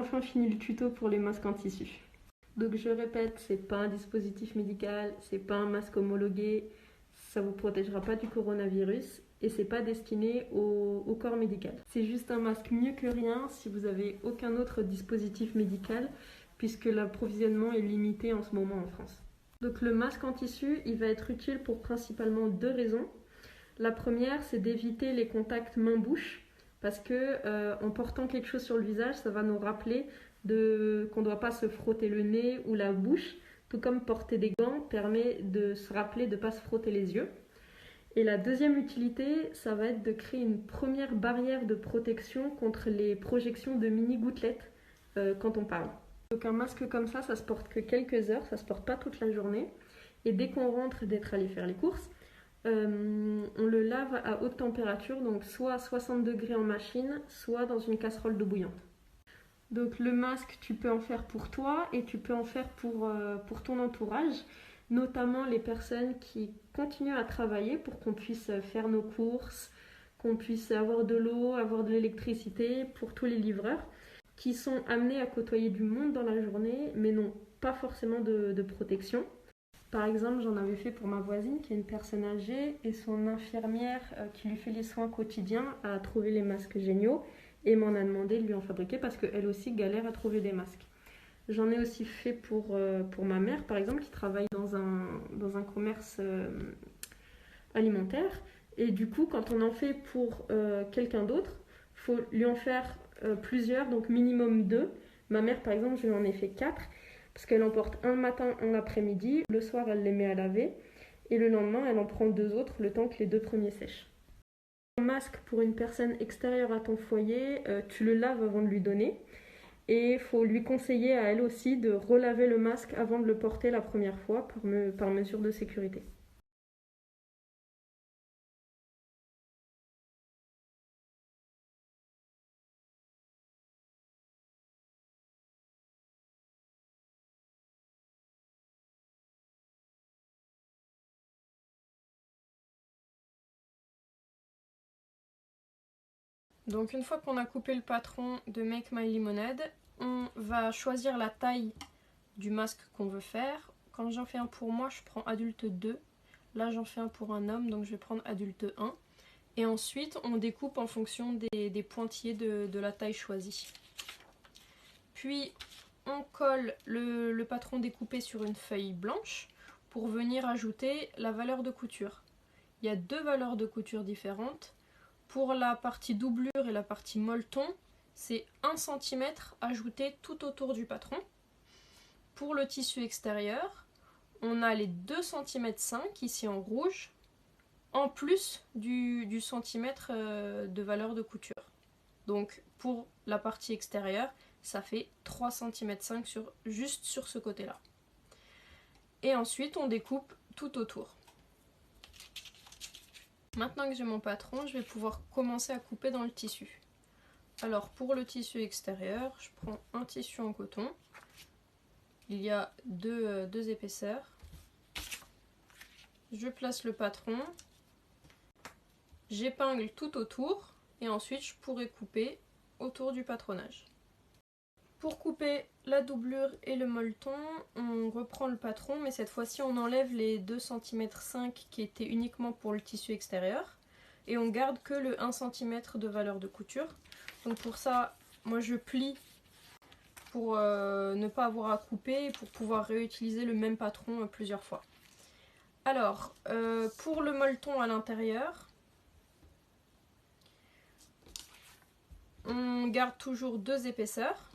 Enfin fini le tuto pour les masques en tissu. Donc je répète, c'est pas un dispositif médical, c'est pas un masque homologué, ça vous protégera pas du coronavirus et c'est pas destiné au corps médical. C'est juste un masque mieux que rien si vous avez aucun autre dispositif médical puisque l'approvisionnement est limité en ce moment en France. Donc le masque en tissu, il va être utile pour principalement deux raisons. La première, c'est d'éviter les contacts main-bouche parce que en portant quelque chose sur le visage, ça va nous rappeler qu'on ne doit pas se frotter le nez ou la bouche, tout comme porter des gants permet de se rappeler de ne pas se frotter les yeux. Et la deuxième utilité, ça va être de créer une première barrière de protection contre les projections de mini-gouttelettes quand on parle. Donc un masque comme ça se porte que quelques heures, ça se porte pas toute la journée. Et dès qu'on rentre d'être allé faire les courses, on le lave à haute température, donc soit à 60 degrés en machine, soit dans une casserole d'eau bouillante. Donc le masque, tu peux en faire pour toi et tu peux en faire pour ton entourage, notamment les personnes qui continuent à travailler pour qu'on puisse faire nos courses, qu'on puisse avoir de l'eau, avoir de l'électricité, pour tous les livreurs qui sont amenés à côtoyer du monde dans la journée, mais n'ont pas forcément de protection. Par exemple, j'en avais fait pour ma voisine qui est une personne âgée et son infirmière qui lui fait les soins quotidiens a trouvé les masques géniaux et m'en a demandé de lui en fabriquer parce qu'elle aussi galère à trouver des masques. J'en ai aussi fait pour ma mère, par exemple, qui travaille dans un commerce alimentaire. Et du coup, quand on en fait pour quelqu'un d'autre, il faut lui en faire plusieurs, donc minimum 2. Ma mère, par exemple, je lui en ai fait 4 parce qu'elle en porte un le matin, un l'après-midi. Le soir, elle les met à laver. Et le lendemain, elle en prend 2 autres, le temps que les 2 premiers sèchent. Un masque pour une personne extérieure à ton foyer, tu le laves avant de lui donner. Et il faut lui conseiller à elle aussi de relaver le masque avant de le porter la première fois par mesure de sécurité. Donc une fois qu'on a coupé le patron de Make My Lemonade, on va choisir la taille du masque qu'on veut faire. Quand j'en fais un pour moi, je prends adulte 2. Là j'en fais un pour un homme, donc je vais prendre adulte 1. Et ensuite on découpe en fonction des pointillés de la taille choisie. Puis on colle le patron découpé sur une feuille blanche pour venir ajouter la valeur de couture. Il y a 2 valeurs de couture différentes. Pour la partie doublure et la partie molleton, c'est 1 cm ajouté tout autour du patron. Pour le tissu extérieur, on a les 2,5 cm ici en rouge, en plus du centimètre de valeur de couture. Donc pour la partie extérieure, ça fait 3,5 cm juste sur ce côté-là. Et ensuite, on découpe tout autour. Maintenant que j'ai mon patron, je vais pouvoir commencer à couper dans le tissu. Alors pour le tissu extérieur, je prends un tissu en coton. Il y a deux épaisseurs. Je place le patron. J'épingle tout autour et ensuite je pourrai couper autour du patronage. Pour couper la doublure et le molleton, on reprend le patron, mais cette fois-ci on enlève les 2,5 cm qui étaient uniquement pour le tissu extérieur et on garde que le 1 cm de valeur de couture. Donc pour ça, moi je plie pour ne pas avoir à couper et pour pouvoir réutiliser le même patron plusieurs fois. Alors, pour le molleton à l'intérieur, on garde toujours 2 épaisseurs.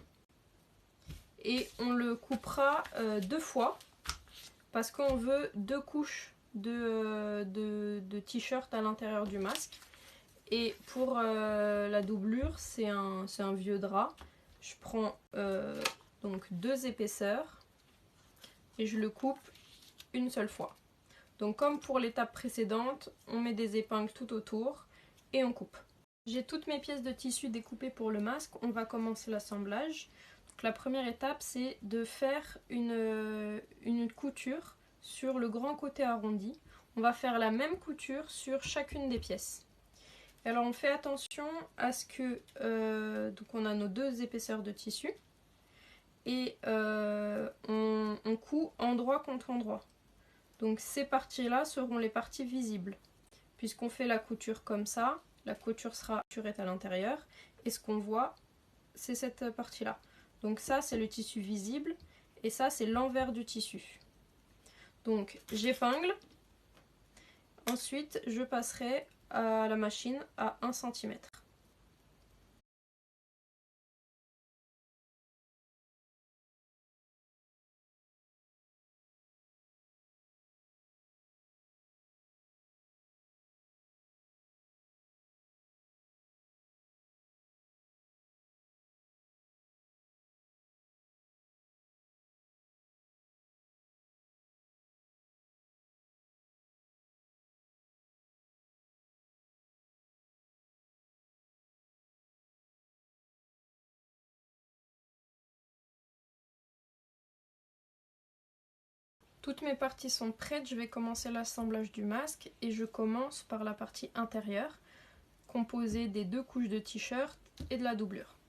Et on le coupera 2 fois parce qu'on veut 2 couches de t-shirt à l'intérieur du masque. Et pour la doublure, c'est un vieux drap. Je prends donc 2 épaisseurs et je le coupe une seule fois. Donc comme pour l'étape précédente, on met des épingles tout autour et on coupe. J'ai toutes mes pièces de tissu découpées pour le masque. On va commencer l'assemblage. Donc la première étape, c'est de faire une couture sur le grand côté arrondi. On va faire la même couture sur chacune des pièces. Alors on fait attention à ce que donc on a nos 2 épaisseurs de tissu. et on coud endroit contre endroit. Donc ces parties-là seront les parties visibles. Puisqu'on fait la couture comme ça, la couture sera couturée à l'intérieur et ce qu'on voit, c'est cette partie-là. Donc ça, c'est le tissu visible et ça, c'est l'envers du tissu. Donc j'épingle. Ensuite, je passerai à la machine à 1 cm. Toutes mes parties sont prêtes, je vais commencer l'assemblage du masque et je commence par la partie intérieure, composée des 2 couches de t-shirt et de la doublure.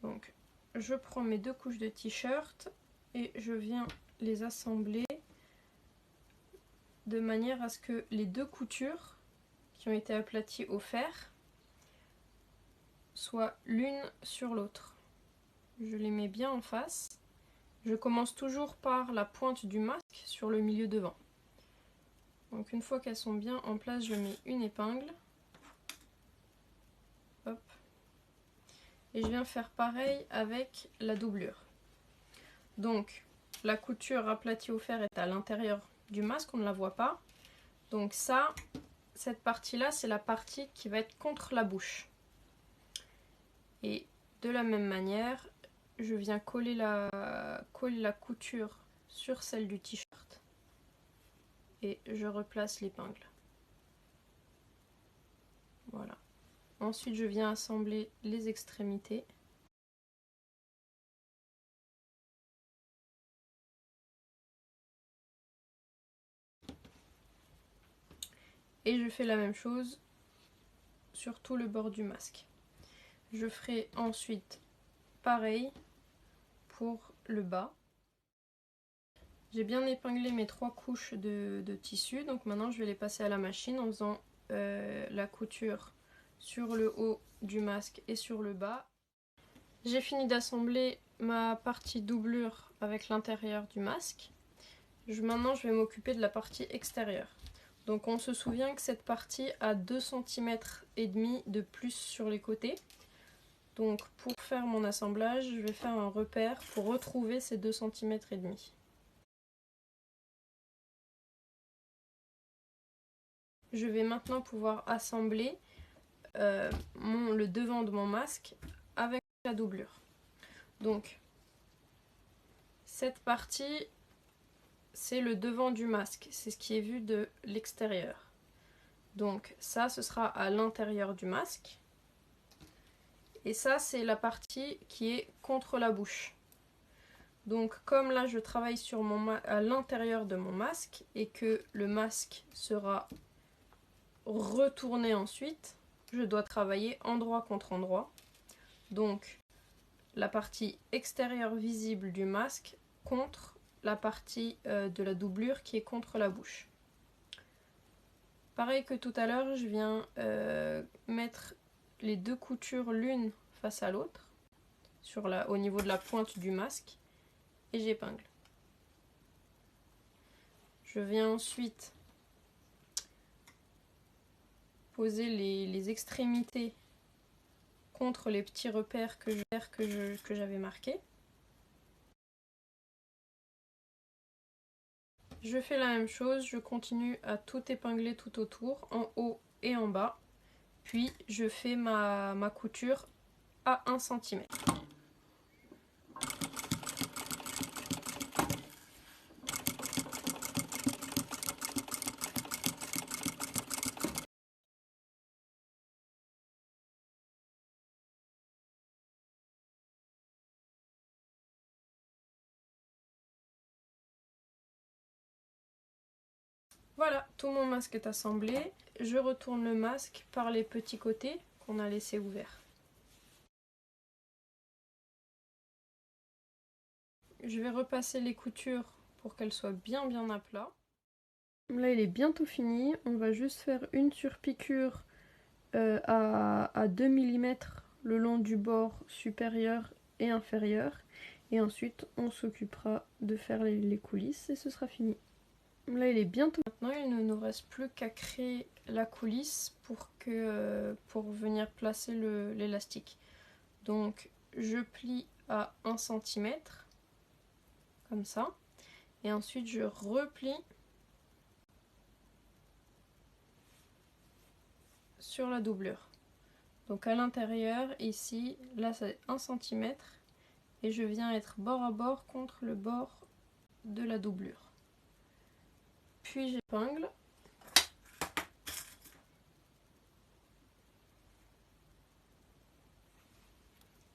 Donc je prends mes 2 couches de t-shirt et je viens les assembler de manière à ce que les 2 coutures qui ont été aplaties au fer soient l'une sur l'autre. Je les mets bien en face. Je commence toujours par la pointe du masque sur le milieu devant. Donc une fois qu'elles sont bien en place, je mets une épingle. Hop. Et je viens faire pareil avec la doublure. Donc la couture aplatie au fer est à l'intérieur du masque, on ne la voit pas. Donc ça, cette partie-là, c'est la partie qui va être contre la bouche. Et de la même manière, je viens coller la couture sur celle du t-shirt et je replace l'épingle. Voilà. Ensuite, je viens assembler les extrémités. Et je fais la même chose sur tout le bord du masque. Je ferai ensuite pareil pour le bas. J'ai bien épinglé mes 3 couches de tissu, donc maintenant je vais les passer à la machine en faisant la couture sur le haut du masque et sur le bas. J'ai fini d'assembler ma partie doublure avec l'intérieur du masque. Maintenant je vais m'occuper de la partie extérieure. Donc on se souvient que cette partie a 2 cm et demi de plus sur les côtés. Donc pour faire mon assemblage, je vais faire un repère pour retrouver ces 2 cm et demi. Je vais maintenant pouvoir assembler le devant de mon masque avec la doublure. Donc cette partie, c'est le devant du masque, c'est ce qui est vu de l'extérieur. Donc ça, ce sera à l'intérieur du masque. Et ça, c'est la partie qui est contre la bouche. Donc comme là, je travaille à l'intérieur de mon masque et que le masque sera retourné ensuite, je dois travailler endroit contre endroit. Donc la partie extérieure visible du masque contre la partie de la doublure qui est contre la bouche. Pareil que tout à l'heure, je viens mettre les 2 coutures l'une face à l'autre au niveau de la pointe du masque et j'épingle. Je viens ensuite poser les extrémités contre les petits repères que j'avais marqués. Je fais la même chose, je continue à tout épingler tout autour, en haut et en bas. Puis je fais ma couture à 1 cm. Voilà, tout mon masque est assemblé. Je retourne le masque par les petits côtés qu'on a laissés ouverts. je vais repasser les coutures pour qu'elles soient bien à plat. Là il est bientôt fini, on va juste faire une surpiqûre à 2 mm le long du bord supérieur et inférieur. Et ensuite on s'occupera de faire les coulisses et ce sera fini. Là il est bientôt. Maintenant il ne nous reste plus qu'à créer la coulisse pour venir placer l'élastique. Donc je plie à 1 cm comme ça et ensuite je replie sur la doublure. Donc à l'intérieur ici, là c'est 1 cm et je viens être bord à bord contre le bord de la doublure. Puis j'épingle.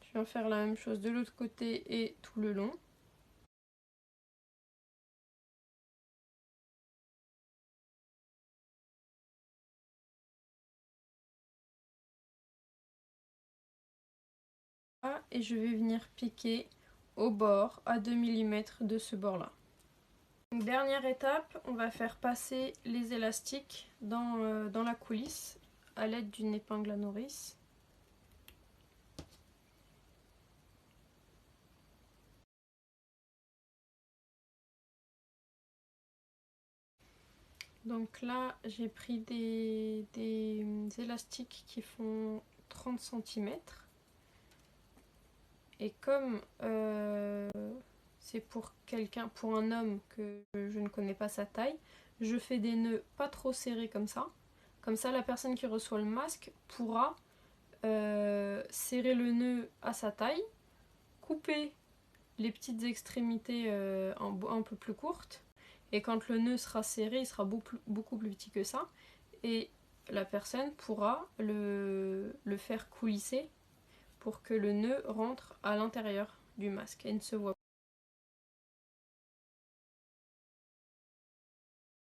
Je viens faire la même chose de l'autre côté et tout le long. Et je vais venir piquer au bord à 2 mm de ce bord là. Donc, dernière étape, on va faire passer les élastiques dans la coulisse à l'aide d'une épingle à nourrice. Donc là j'ai pris des élastiques qui font 30 cm. Et comme c'est pour un homme que je ne connais pas sa taille, je fais des nœuds pas trop serrés comme ça. Comme ça, la personne qui reçoit le masque pourra serrer le nœud à sa taille, couper les petites extrémités un peu plus courtes. Et quand le nœud sera serré, il sera beaucoup plus petit que ça. Et la personne pourra le faire coulisser pour que le nœud rentre à l'intérieur du masque et ne se voit pas.